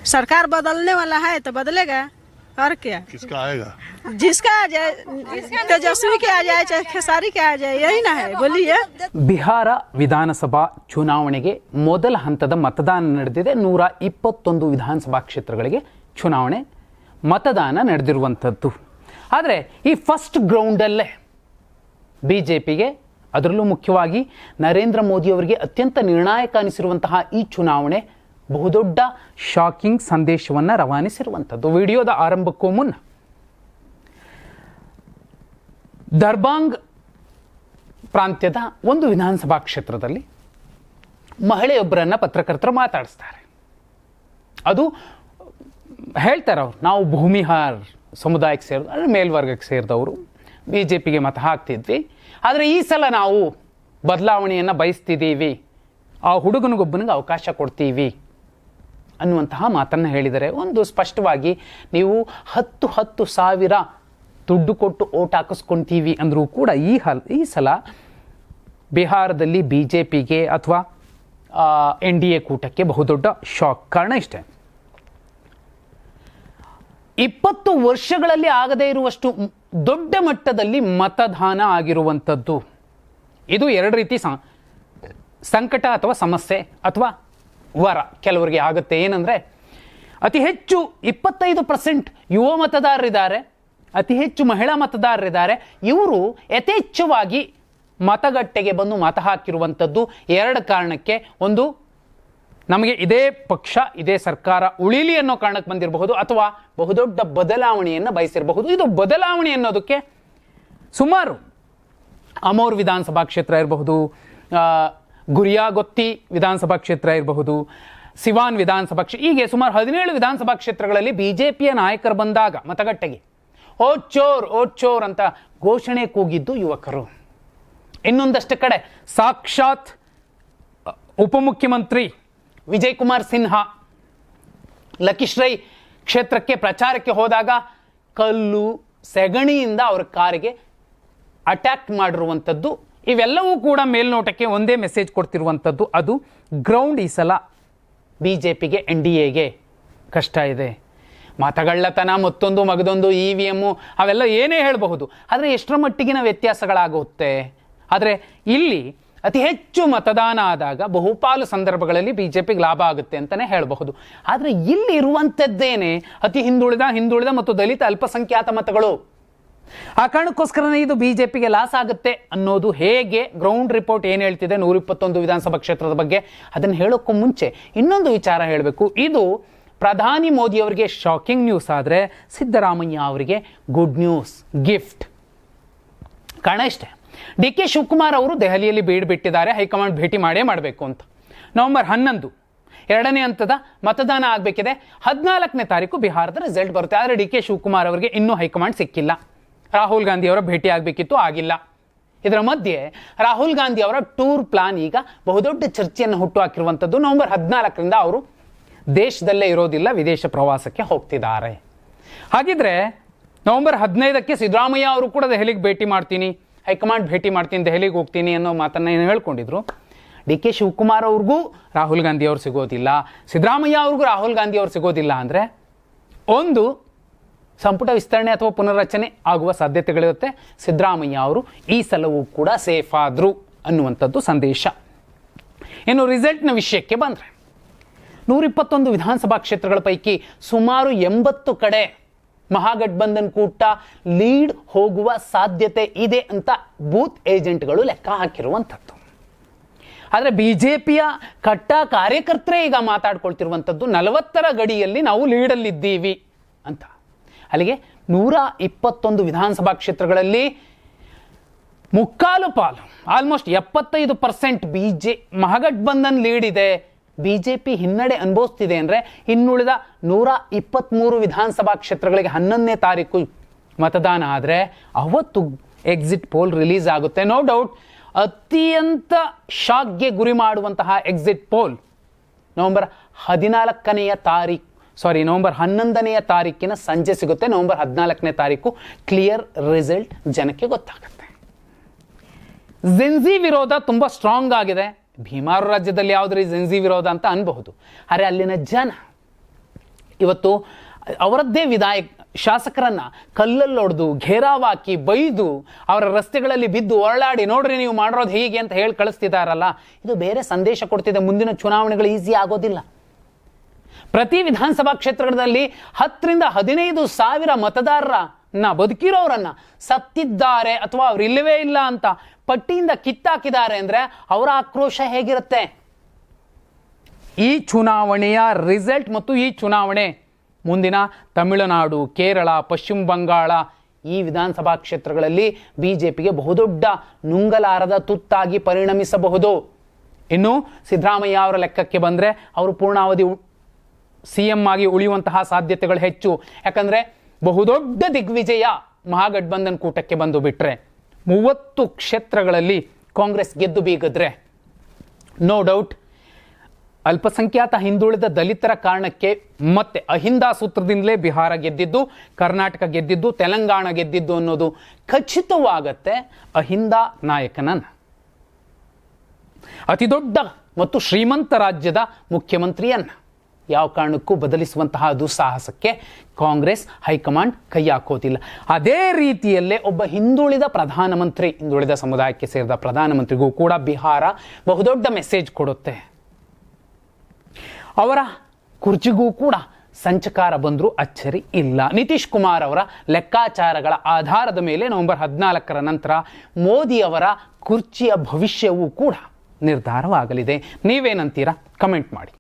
सरकार बदलने वाला है तो बदलेगा और क्या। किसका आएगा? जिसका आ जाए, तेजस्वी के आ जाए चाहे खेसारी के आ जाए, यही ना है, बोलिए। ಬಿಹಾರ ವಿಧಾನಸಭಾ ಚುನಾವಣೆಗೆ ಮೊದಲ ಹಂತದ ಮತದಾನ ನಡೆದಿದೆ. 121 ವಿಧಾನಸಭಾ ಕ್ಷೇತ್ರಗಳಿಗೆ ಚುನಾವಣೆ ಮತದಾನ ನಡೆದಿರುವಂಥದ್ದು. ಆದರೆ ಈ ಫಸ್ಟ್ ಗ್ರೌಂಡಲ್ಲೇ BJPಗೆ, ಅದರಲ್ಲೂ ಮುಖ್ಯವಾಗಿ ನರೇಂದ್ರ ಮೋದಿಯವರಿಗೆ ಅತ್ಯಂತ ನಿರ್ಣಾಯಕ ಅನಿಸಿರುವಂತಹ ಈ ಚುನಾವಣೆ ಬಹುದೊಡ್ಡ ಶಾಕಿಂಗ್ ಸಂದೇಶವನ್ನು ರವಾನಿಸಿರುವಂಥದ್ದು. ವಿಡಿಯೋದ ಆರಂಭಕ್ಕೂ ಮುನ್ನ ದರ್ಬಾಂಗ್ ಪ್ರಾಂತ್ಯದ ಒಂದು ವಿಧಾನಸಭಾ ಕ್ಷೇತ್ರದಲ್ಲಿ ಮಹಿಳೆಯೊಬ್ಬರನ್ನು ಪತ್ರಕರ್ತರು ಮಾತಾಡಿಸ್ತಾರೆ. ಅದು ಹೇಳ್ತಾರೆ, ಅವ್ರು ನಾವು ಭೂಮಿಹಾರ್ ಸಮುದಾಯಕ್ಕೆ ಸೇರಿದ, ಅಂದರೆ ಮೇಲ್ವರ್ಗಕ್ಕೆ ಸೇರಿದವರು, BJPಗೆ ಮತ ಹಾಕ್ತಿದ್ವಿ, ಆದರೆ ಈ ಸಲ ನಾವು ಬದಲಾವಣೆಯನ್ನು ಬಯಸ್ತಿದ್ದೀವಿ, ಆ ಹುಡುಗನಿಗೊಬ್ಬನಿಗೆ ಅವಕಾಶ ಕೊಡ್ತೀವಿ ಅನ್ನುವಂತಹ ಮಾತನ್ನು ಹೇಳಿದರೆ. ಒಂದು ಸ್ಪಷ್ಟವಾಗಿ ನೀವು 10,000 ದುಡ್ಡು ಕೊಟ್ಟು ಓಟ್ ಹಾಕಿಸ್ಕೊಳ್ತೀವಿ ಅಂದರೂ ಕೂಡ ಈ ಸಲ ಬಿಹಾರದಲ್ಲಿ BJPಗೆ ಅಥವಾ NDA ಕೂಟಕ್ಕೆ ಬಹುದೊಡ್ಡ ಶಾಕ್. ಕಾರಣ ಇಷ್ಟೇ, 20 ವರ್ಷಗಳಲ್ಲಿ ಆಗದೇ ಇರುವಷ್ಟು ದೊಡ್ಡ ಮಟ್ಟದಲ್ಲಿ ಮತದಾನ ಆಗಿರುವಂಥದ್ದು. ಇದು ಎರಡು ರೀತಿ ಸಂಕಟ ಅಥವಾ ಸಮಸ್ಯೆ ಅಥವಾ ವರ ಕೆಲವರಿಗೆ ಆಗುತ್ತೆ. ಏನಂದರೆ, ಅತಿ ಹೆಚ್ಚು 25% ಯುವ ಮತದಾರರಿದ್ದಾರೆ, ಅತಿ ಹೆಚ್ಚು ಮಹಿಳಾ ಮತದಾರರಿದ್ದಾರೆ. ಇವರು ಯಥೇಚ್ಛವಾಗಿ ಮತಗಟ್ಟೆಗೆ ಬಂದು ಮತ ಹಾಕಿರುವಂಥದ್ದು ಎರಡು ಕಾರಣಕ್ಕೆ. ಒಂದು, ನಮಗೆ ಇದೇ ಪಕ್ಷ ಇದೇ ಸರ್ಕಾರ ಉಳಿಲಿ ಅನ್ನೋ ಕಾರಣಕ್ಕೆ ಬಂದಿರಬಹುದು, ಅಥವಾ ಬಹುದೊಡ್ಡ ಬದಲಾವಣೆಯನ್ನು ಬಯಸಿರಬಹುದು. ಇದು ಬದಲಾವಣೆ ಅನ್ನೋದಕ್ಕೆ ಸುಮಾರು ಅಮೋರ್ ವಿಧಾನಸಭಾ ಕ್ಷೇತ್ರ ಇರಬಹುದು, ಗುರಿಯಾಗೊತ್ತಿ ವಿಧಾನಸಭಾ ಕ್ಷೇತ್ರ ಇರಬಹುದು, ಸಿವಾನ್ ವಿಧಾನಸಭಾ ಕ್ಷೇತ್ರ, ಹೀಗೆ ಸುಮಾರು 17 ವಿಧಾನಸಭಾ ಕ್ಷೇತ್ರಗಳಲ್ಲಿ BJPಯ ನಾಯಕರು ಬಂದಾಗ ಮತಗಟ್ಟೆಗೆ ಓಟ್ ಚೋರ್ ಓಟ್ ಚೋರ್ ಅಂತ ಘೋಷಣೆ ಕೂಗಿದ್ದು ಯುವಕರು. ಇನ್ನೊಂದಷ್ಟು ಕಡೆ ಸಾಕ್ಷಾತ್ ಉಪಮುಖ್ಯಮಂತ್ರಿ ವಿಜಯ್ ಕುಮಾರ್ ಸಿನ್ಹಾ ಲಖಿಶ್ರೈ ಕ್ಷೇತ್ರಕ್ಕೆ ಪ್ರಚಾರಕ್ಕೆ ಹೋದಾಗ ಕಲ್ಲು ಸೆಗಣಿಯಿಂದ ಅವರ ಕಾರಿಗೆ ಅಟ್ಯಾಕ್ ಮಾಡಿರುವಂಥದ್ದು. ಇವೆಲ್ಲವೂ ಕೂಡ ಮೇಲ್ನೋಟಕ್ಕೆ ಒಂದೇ ಮೆಸೇಜ್ ಕೊಡ್ತಿರುವಂಥದ್ದು. ಅದು ಗ್ರೌಂಡ್ ಈ ಸಲ BJPಗೆ NDAಗೆ ಕಷ್ಟ ಇದೆ. ಮತಗಳ್ಳತನ, ಮತ್ತೊಂದು ಮಗದೊಂದು, EVM ಅವೆಲ್ಲ ಏನೇ ಹೇಳಬಹುದು, ಆದರೆ ಎಷ್ಟರ ಮಟ್ಟಿಗಿನ ವ್ಯತ್ಯಾಸಗಳಾಗುತ್ತೆ. ಆದರೆ ಇಲ್ಲಿ ಅತಿ ಹೆಚ್ಚು ಮತದಾನ ಆದಾಗ ಬಹುಪಾಲು ಸಂದರ್ಭಗಳಲ್ಲಿ BJPಗೆ ಲಾಭ ಆಗುತ್ತೆ ಅಂತಲೇ ಹೇಳಬಹುದು. ಆದರೆ ಇಲ್ಲಿ ಇರುವಂಥದ್ದೇನೆ ಅತಿ ಹಿಂದುಳಿದ ಮತ್ತು ದಲಿತ ಅಲ್ಪಸಂಖ್ಯಾತ ಮತಗಳು. ಆ ಕಾರಣಕ್ಕೋಸ್ಕರನೇ ಇದು BJPಗೆ ಲಾಸ್ ಆಗುತ್ತೆ ಅನ್ನೋದು ಹೇಗೆ ಗ್ರೌಂಡ್ ರಿಪೋರ್ಟ್ ಏನು ಹೇಳ್ತಿದೆ 121 ವಿಧಾನಸಭಾ ಕ್ಷೇತ್ರದ ಬಗ್ಗೆ, ಅದನ್ನು ಹೇಳೋಕ್ಕೂ ಮುಂಚೆ ಇನ್ನೊಂದು ವಿಚಾರ ಹೇಳಬೇಕು. ಇದು ಪ್ರಧಾನಿ ಮೋದಿ ಅವರಿಗೆ ಶಾಕಿಂಗ್ ನ್ಯೂಸ್ ಆದರೆ ಸಿದ್ದರಾಮಯ್ಯ ಅವರಿಗೆ ಗುಡ್ ನ್ಯೂಸ್, ಗಿಫ್ಟ್. ಕಾರಣ ಇಷ್ಟೇ, DK ಶಿವಕುಮಾರ್ ಅವರು ದೆಹಲಿಯಲ್ಲಿ ಬೀಡು ಬಿಟ್ಟಿದ್ದಾರೆ, ಹೈಕಮಾಂಡ್ ಭೇಟಿ ಮಾಡಬೇಕು ಅಂತ. ನವೆಂಬರ್ 11 ಎರಡನೇ ಹಂತದ ಮತದಾನ ಆಗಬೇಕಿದೆ. 14ನೇ ತಾರೀಕು ಬಿಹಾರದ ರಿಸಲ್ಟ್ ಬರುತ್ತೆ. ಆದರೆ DK ಶಿವಕುಮಾರ್ ಅವರಿಗೆ ಇನ್ನೂ ಹೈಕಮಾಂಡ್ ಸಿಕ್ಕಿಲ್ಲ. ರಾಹುಲ್ ಗಾಂಧಿ ಅವರ ಭೇಟಿ ಆಗಬೇಕಿತ್ತು, ಆಗಿಲ್ಲ. ಇದರ ಮಧ್ಯೆ ರಾಹುಲ್ ಗಾಂಧಿ ಅವರ ಟೂರ್ ಪ್ಲಾನ್ ಈಗ ಬಹುದೊಡ್ಡ ಚರ್ಚೆಯನ್ನು ಹುಟ್ಟುಹಾಕಿರುವಂಥದ್ದು. ನವೆಂಬರ್ 14ರಿಂದ ಅವರು ದೇಶದಲ್ಲೇ ಇರೋದಿಲ್ಲ, ವಿದೇಶ ಪ್ರವಾಸಕ್ಕೆ ಹೋಗ್ತಿದ್ದಾರೆ. ಹಾಗಿದ್ರೆ ನವೆಂಬರ್ 15ಕ್ಕೆ ಸಿದ್ದರಾಮಯ್ಯ ಅವರು ಕೂಡ ದೆಹಲಿಗೆ ಭೇಟಿ ಮಾಡ್ತೀನಿ, ಹೈಕಮಾಂಡ್ ಭೇಟಿ ಮಾಡ್ತೀನಿ, ದೆಹಲಿಗೆ ಹೋಗ್ತೀನಿ ಅನ್ನೋ ಮಾತನ್ನು ಏನು ಹೇಳ್ಕೊಂಡಿದ್ರು. DK ಶಿವಕುಮಾರ್ ಅವ್ರಿಗೂ ರಾಹುಲ್ ಗಾಂಧಿ ಅವ್ರು ಸಿಗೋದಿಲ್ಲ, ಸಿದ್ದರಾಮಯ್ಯ ಅವ್ರಿಗೂ ರಾಹುಲ್ ಗಾಂಧಿ ಅವ್ರು ಸಿಗೋದಿಲ್ಲ ಅಂದರೆ ಒಂದು ಸಂಪುಟ ವಿಸ್ತರಣೆ ಅಥವಾ ಪುನರ್ರಚನೆ ಆಗುವ ಸಾಧ್ಯತೆಗಳಿರುತ್ತೆ. ಸಿದ್ದರಾಮಯ್ಯ ಅವರು ಈ ಸಲವೂ ಕೂಡ ಸೇಫ್ ಆದರು ಅನ್ನುವಂಥದ್ದು ಸಂದೇಶ. ಇನ್ನು ರಿಸಲ್ಟ್ನ ವಿಷಯಕ್ಕೆ ಬಂದರೆ 121 ವಿಧಾನಸಭಾ ಕ್ಷೇತ್ರಗಳ ಪೈಕಿ ಸುಮಾರು 80 ಕಡೆ ಮಹಾಗಠಬಂಧನ್ ಕೂಟ ಲೀಡ್ ಹೋಗುವ ಸಾಧ್ಯತೆ ಇದೆ ಅಂತ ಬೂತ್ ಏಜೆಂಟ್ಗಳು ಲೆಕ್ಕ ಹಾಕಿರುವಂಥದ್ದು. ಆದರೆ BJPಯ ಕಟ್ಟ ಕಾರ್ಯಕರ್ತರೇ ಈಗ ಮಾತಾಡ್ಕೊಳ್ತಿರುವಂಥದ್ದು 40ರ ಗಡಿಯಲ್ಲಿ ನಾವು ಲೀಡಲ್ಲಿದ್ದೀವಿ ಅಂತ. ಅಲ್ಲಿಗೆ 121 ವಿಧಾನಸಭಾ ಕ್ಷೇತ್ರಗಳಲ್ಲಿ ಮುಕ್ಕಾಲು ಪಾಲು, ಆಲ್ಮೋಸ್ಟ್ 75% ಮಹಾಗಠಬಂಧನ್ ಲೀಡ್ ಇದೆ. BJP ಹಿನ್ನಡೆ ಅನುಭವಿಸ್ತಿದೆ ಅಂದರೆ ಇನ್ನುಳಿದ 123 ವಿಧಾನಸಭಾ ಕ್ಷೇತ್ರಗಳಿಗೆ 11ನೇ ತಾರೀಕು ಮತದಾನ ಆದರೆ ಅವತ್ತು ಎಕ್ಸಿಟ್ ಪೋಲ್ ರಿಲೀಸ್ ಆಗುತ್ತೆ. ನೋ ಡೌಟ್ ಅತ್ಯಂತ ಶಾಕ್ಗೆ ಗುರಿ ಮಾಡುವಂತಹ ಎಕ್ಸಿಟ್ ಪೋಲ್ ನವೆಂಬರ್ 11ನೇ ತಾರೀಕಿನ ಸಂಜೆ ಸಿಗುತ್ತೆ. ನವೆಂಬರ್ 14ನೇ ತಾರೀಕು ಕ್ಲಿಯರ್ ರಿಸಲ್ಟ್ ಜನಕ್ಕೆ ಗೊತ್ತಾಗುತ್ತೆ. ಜಿನ್ಜಿ ವಿರೋಧ ತುಂಬ ಸ್ಟ್ರಾಂಗ್ ಆಗಿದೆ. ಭೀಮಾರು ರಾಜ್ಯದಲ್ಲಿ ಯಾವುದ್ರಿ ಜಿನ್ಜಿ ವಿರೋಧ ಅಂತ ಅನ್ಬಹುದು. ಆದರೆ ಅಲ್ಲಿನ ಜನ ಇವತ್ತು ಅವರದ್ದೇ ಶಾಸಕರನ್ನ ಕಲ್ಲಲ್ಲಿ ಹೊಡೆದು ಘೇರಾವಾಕಿ ಬೈದು ಅವರ ರಸ್ತೆಗಳಲ್ಲಿ ಬಿದ್ದು ಹೊರಳಾಡಿ ನೋಡ್ರಿ ನೀವು ಮಾಡಿರೋದು ಹೀಗೆ ಅಂತ ಹೇಳಿ ಕಳಿಸ್ತಿದಾರಲ್ಲ, ಇದು ಬೇರೆ ಸಂದೇಶ ಕೊಡ್ತಿದೆ. ಮುಂದಿನ ಚುನಾವಣೆಗಳು ಈಸಿ ಆಗೋದಿಲ್ಲ. ಪ್ರತಿ ವಿಧಾನಸಭಾ ಕ್ಷೇತ್ರಗಳಲ್ಲಿ 10 ರಿಂದ 15 ಸಾವಿರ ಮತದಾರರನ್ನ ಬದುಕಿರೋರನ್ನ ಸತ್ತಿದ್ದಾರೆ ಅಥವಾ ಅವ್ರು ಇಲ್ಲವೇ ಇಲ್ಲ ಅಂತ ಪಟ್ಟಿಯಿಂದ ಕಿತ್ತಾಕಿದ್ದಾರೆ ಅಂದ್ರೆ ಅವರ ಆಕ್ರೋಶ ಹೇಗಿರುತ್ತೆ? ಈ ಚುನಾವಣೆಯ ರಿಸಲ್ಟ್ ಮತ್ತು ಈ ಚುನಾವಣೆ ಮುಂದಿನ ತಮಿಳುನಾಡು, ಕೇರಳ, ಪಶ್ಚಿಮ ಬಂಗಾಳ ಈ ವಿಧಾನಸಭಾ ಕ್ಷೇತ್ರಗಳಲ್ಲಿ ಬಿಜೆಪಿಗೆ ಬಹುದೊಡ್ಡ ನುಂಗಲಾರದ ತುತ್ತಾಗಿ ಪರಿಣಮಿಸಬಹುದು. ಇನ್ನು ಸಿದ್ದರಾಮಯ್ಯ ಅವರ ಲೆಕ್ಕಕ್ಕೆ ಬಂದರೆ ಅವರು ಪೂರ್ಣಾವಧಿ CM ಆಗಿ ಉಳಿಯುವಂತಹ ಸಾಧ್ಯತೆಗಳು ಹೆಚ್ಚು. ಯಾಕಂದರೆ ಬಹುದೊಡ್ಡ ದಿಗ್ವಿಜಯ ಮಹಾಗಠಬಂಧನ್ ಕೂಟಕ್ಕೆ ಬಂದು ಬಿಟ್ರೆ 30 ಕ್ಷೇತ್ರಗಳಲ್ಲಿ ಕಾಂಗ್ರೆಸ್ ಗೆದ್ದು ಬೀಗಿದ್ರೆ ನೋ ಡೌಟ್ ಅಲ್ಪಸಂಖ್ಯಾತ ಹಿಂದುಳಿದ ದಲಿತರ ಕಾರಣಕ್ಕೆ ಮತ್ತೆ ಅಹಿಂದ ಸೂತ್ರದಿಂದಲೇ ಬಿಹಾರ ಗೆದ್ದಿದ್ದು, ಕರ್ನಾಟಕ ಗೆದ್ದಿದ್ದು, ತೆಲಂಗಾಣ ಗೆದ್ದಿದ್ದು ಅನ್ನೋದು ಖಚಿತವಾಗತ್ತೆ. ಅಹಿಂದ ನಾಯಕನನ್ನ ಅತಿ ದೊಡ್ಡ ಮತ್ತು ಶ್ರೀಮಂತ ರಾಜ್ಯದ ಮುಖ್ಯಮಂತ್ರಿಯನ್ನ ಯಾವ ಕಾರಣಕ್ಕೂ ಬದಲಿಸುವಂತಹ ದುಸ್ಸಾಹಸಕ್ಕೆ ಕಾಂಗ್ರೆಸ್ ಹೈಕಮಾಂಡ್ ಕೈ ಹಾಕೋದಿಲ್ಲ. ಅದೇ ರೀತಿಯಲ್ಲೇ ಒಬ್ಬ ಹಿಂದುಳಿದ ಪ್ರಧಾನಮಂತ್ರಿ, ಹಿಂದುಳಿದ ಸಮುದಾಯಕ್ಕೆ ಸೇರಿದ ಪ್ರಧಾನಮಂತ್ರಿಗೂ ಕೂಡ ಬಿಹಾರ ಬಹುದೊಡ್ಡ ಮೆಸೇಜ್ ಕೊಡುತ್ತೆ. ಅವರ ಕುರ್ಚಿಗೂ ಕೂಡ ಸಂಚಕಾರ ಬಂದರೂ ಅಚ್ಚರಿ ಇಲ್ಲ. ನಿತೀಶ್ ಕುಮಾರ್ ಅವರ ಲೆಕ್ಕಾಚಾರಗಳ ಆಧಾರದ ಮೇಲೆ ನವೆಂಬರ್ 14ರ ನಂತರ ಮೋದಿ ಅವರ ಕುರ್ಚಿಯ ಭವಿಷ್ಯವೂ ಕೂಡ ನಿರ್ಧಾರವಾಗಲಿದೆ. ನೀವೇನಂತೀರಾ? ಕಮೆಂಟ್ ಮಾಡಿ.